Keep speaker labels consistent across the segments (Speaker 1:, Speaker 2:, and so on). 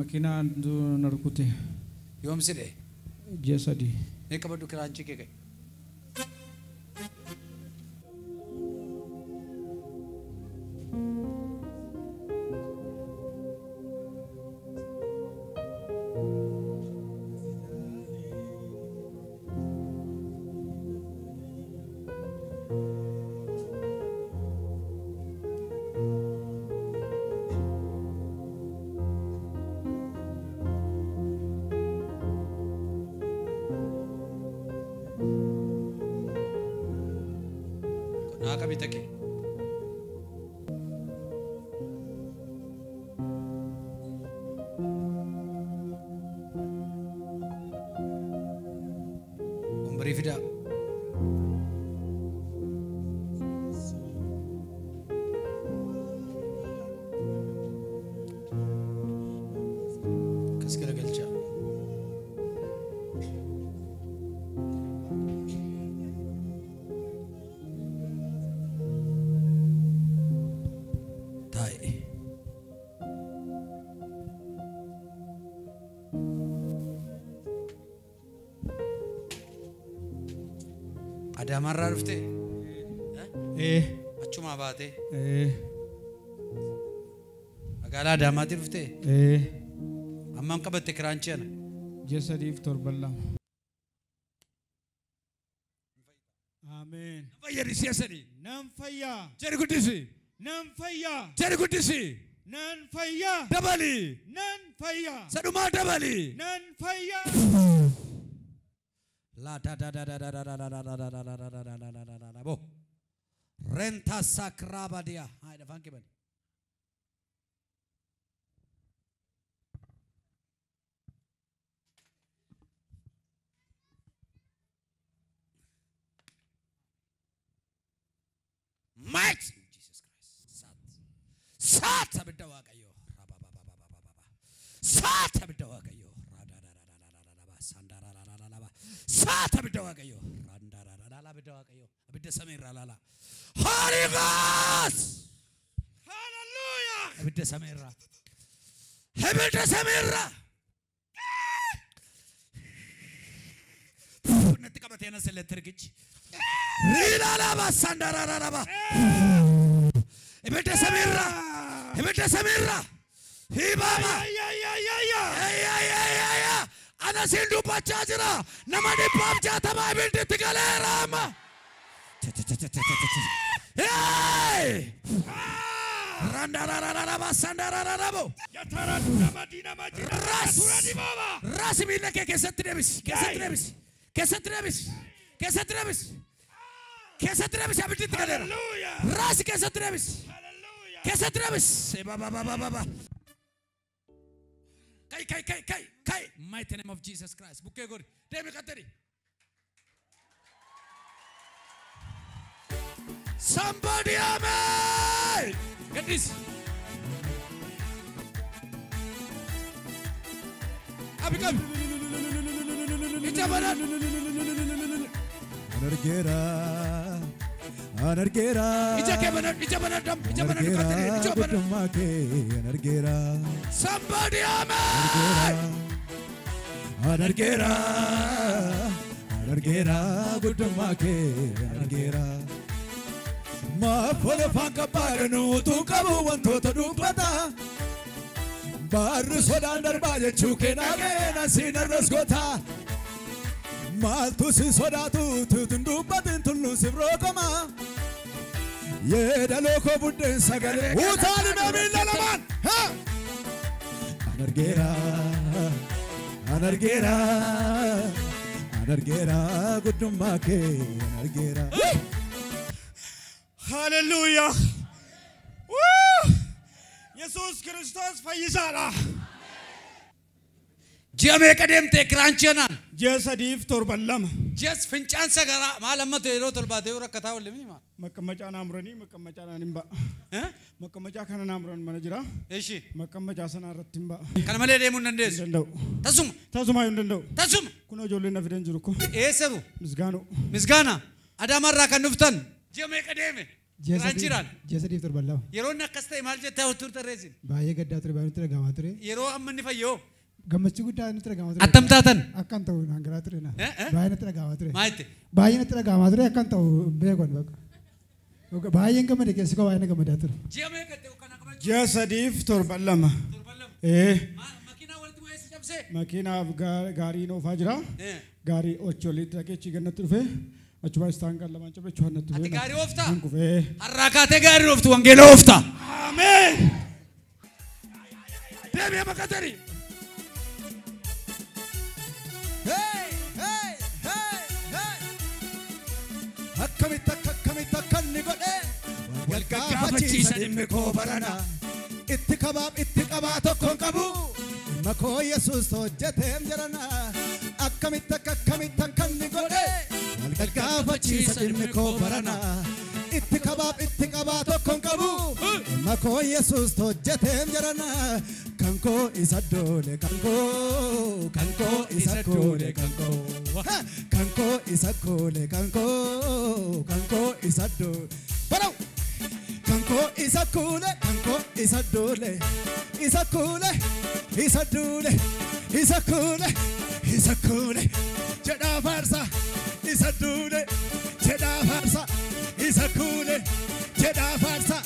Speaker 1: ماكينة نركوتي
Speaker 2: يوم سيدي
Speaker 1: جسدي
Speaker 2: هيك بدو كرانشي كي kami taki umberi fida kaskala galcha ada marah rufte, acuma abate, agala ada mati rufte, amam kabat tekrancian,
Speaker 1: jasa di iftar balam. Amin.
Speaker 2: Namfaya di siasa ni,
Speaker 1: Namfaya,
Speaker 2: cari kudisi,
Speaker 1: Namfaya,
Speaker 2: cari kudisi,
Speaker 1: Namfaya,
Speaker 2: dabali,
Speaker 1: Namfaya,
Speaker 2: saduma dabali,
Speaker 1: Namfaya.
Speaker 2: La da da da da da da da da da da da da da da da da da da bo renta sakraba dia hai da fanke ban Might Jesus Christ sat sabitawa kayo raba ba ba ba ba ba ba sat sabitawa kayo rada da da da da da ba sandara Sat abidawa kayo, randara rala abidawa kayo, abida samira lala. Holy Ghost,
Speaker 1: Hallelujah.
Speaker 2: abida samira, abida samira. Nanti kamu tiada seleter kic. Rila laba sandara laba. Abida samira, abida samira. Hibama. Ya. Ana sindu pachajira namade pamcha tama binti tigalerama hey randa rara basandara rabo
Speaker 1: Yatara duna madina majina turadi baba
Speaker 2: ras binne kesetrebis abinti tigalera ras kesetrebis baba Kai. Mighty name of Jesus Christ. Buke gori. Demi kateri. Somebody amen. Get this. Abikam. Itabaran.
Speaker 3: Anargera.
Speaker 2: Ijabanan dam. Ijabanan kateri.
Speaker 3: Ijabanan.
Speaker 2: Somebody amen.
Speaker 3: Anargera gudumake anargera ma fole fanka paranu tu kabu wanto to dubata bar sodan darbaje chuke nage na sinarras gota mal tu si sodatu tu dundubatin tullu sibrokama ye daloko budden sagale utali namin lalaman ha anargera gudumake anargera
Speaker 1: Hallelujah. Woo! Jesus Christos fayyisala.
Speaker 2: Jame kadem te kranchana.
Speaker 1: Jasa di iftar balam.
Speaker 2: Just finchan sagara malamma te ro tolbate ora kata wal mini ma.
Speaker 1: Makamacha namrani makamacha nimba. Makamacha kana namran manajira.
Speaker 2: Eshi.
Speaker 1: Makamacha sana ratimba.
Speaker 2: Kana male demun nandes.
Speaker 1: Dendau. Tasuma yundendau.
Speaker 2: Tasum.
Speaker 1: Kuno jolle na fiden jiruko.
Speaker 2: Eseru.
Speaker 1: Misgano.
Speaker 2: Misgana. Ada marra kan nuftan. Jame kademe. Ranchiran.
Speaker 1: Jeesadiif torbalama.
Speaker 2: Yeroo inni akkas ta'e maal jettee hawwatuun tarreessin?
Speaker 1: Baay'ee gaddaa ture baay'ee nutti dhagahamaa ture.
Speaker 2: Yeroo amma inni fayyoo.
Speaker 1: Gammachuu guddaa nutti dhagahamaa ture.
Speaker 2: Attam taatan.
Speaker 1: Akkan ta'u hangaraa ture na. Baay'ee nutti dhagahamaa ture.
Speaker 2: Maal jette?
Speaker 1: Baay'ee nutti dhagahamaa ture akkan ta'u beekon bakka. Baay'een gammade keessi koo baay'ee gammadaa ture.
Speaker 2: Ji'a meeqa ta'e kana qaban?
Speaker 1: Jeesadiif torbalama.
Speaker 2: Makiinaa walitti bu'ee si cabsee?
Speaker 1: Makiinaaf gaarii oofaa jira. Gaarii ocholii dhaqeechi gannatti dhufee achuma istaan kan lamaan cabee chuhannatti
Speaker 2: Ati gaarii ooftaa?
Speaker 1: Kufee.
Speaker 2: Har'aa kaatee gaarii ooftu wangeela ooftaa.
Speaker 1: Ameen.
Speaker 2: Deebi'ee baqatanii.
Speaker 3: Akkamitti akka inni godhee wal gaafachiisa dhimmi koo barana itti qabaa tokkoon qabu dhimma koo Yesuus hojjeteem jirana akkamitti akka inni godhee wal gaafachiisa dhimmi koo barana itti qabaa tokkoon qabu dhimma koo Yesuus hojjeteem jirana kan koo isa doole kan koo isa koole kan koo isa koole kan koo isa doole barau kan koo isa koole kan koo isa doole isa koole isa doole isa koole jedhaa faarsa isa doole jedhaa faarsa isa koole jedhaa faarsa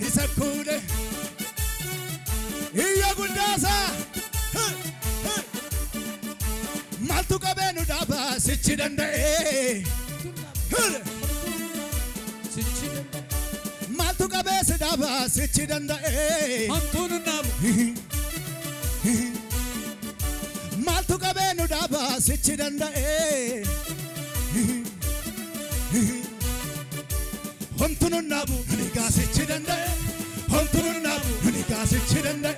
Speaker 3: isa koole Iyya guddaasa maaltu qabeenu dhaaba sichi danda'e maaltu qabeesi dhaaba sichi danda'e
Speaker 2: Hantuunu naamu.
Speaker 3: maaltu qabeenu dhaaba sichi danda'e homtuunu naabu ni gaasichi danda'e homtuunu naabu ni gaasichi danda'e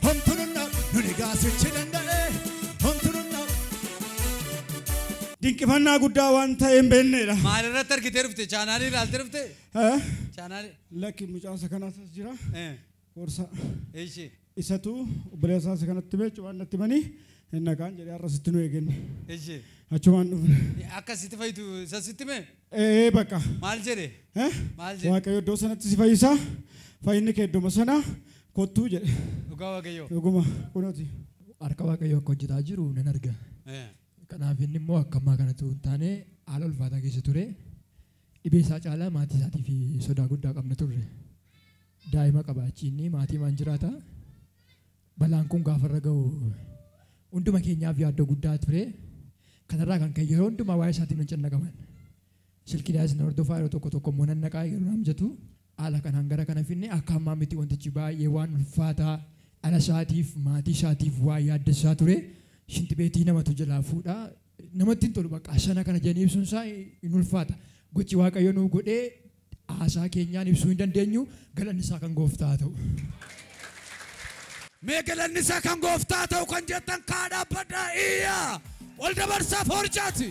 Speaker 3: homtuunu naabu ni gaasichi danda'e homtuunu naabu
Speaker 1: dinqifannaa guddaa waan ta'een beekneedha.
Speaker 2: Maalirratti argitee dhufte? Chaanaalii ilaaltee dhufte? Chaanaalii.
Speaker 1: Lakki mucaasa kanaas jira. Horsa.
Speaker 2: Eeshi.
Speaker 1: Isatu obboleessaas kanatti beeku waan natti manii hin nagaan jedhee har'asitti nu eegenne.
Speaker 2: Eeshi.
Speaker 1: Achumaan dhufne.
Speaker 2: Akkasitti fayyitu isa sitti mee?
Speaker 1: Bakka.
Speaker 2: Maal jedhe? Maal jedhe?
Speaker 1: Waaqayyo iddoo sanatti si fayyisaa. Fayyinni kee iddoo sana kottuu jedhe.
Speaker 2: Dhugaa Waaqayyo.
Speaker 1: Dhuguma kunuuti.
Speaker 4: Harka Waaqayyoo akka hojjetaa jiru nan arga. Kanaaf inni immoo akka ammaa kanatti hin taane haala ulfaataa keessa ture. Dhibee isaa caalaa maatii isaatii fi sodaa guddaa qabna turre. Daa'ima qabaachiinni maatii maan jiraata. Balaan kun gaafarra ga'u hunduma keenyaaf yaaddoo guddaa ture. Kanarraa kan ka'e yeroo hundumaa waa'ee isaatiin nan cannaqaman. Silkiidhaas na hordofaa yeroo tokko immoo nan naqaa yeroo namjatu haala kanaan gara kana finne akka ammaa miti wantichi baay'ee waan ulfaataa ala isaatiif maatii isaatiif waa yaaddessaa ture. Shinti beetii namatu jalaa fuudhaa namatti hin tolu bakka sana kana jedhanii ibsuun isaa hin ulfaata. Gochi Waaqayyo nuu godhee haasaa keenyaan ibsuu hin dandeenyu galanni isaa kan Gooftaa ta'u.
Speaker 2: Mee galanni isaa kan Gooftaa ta'u kan jettan kaa dhaabbadhaa iyyaa ol dabarsaa foorchaati.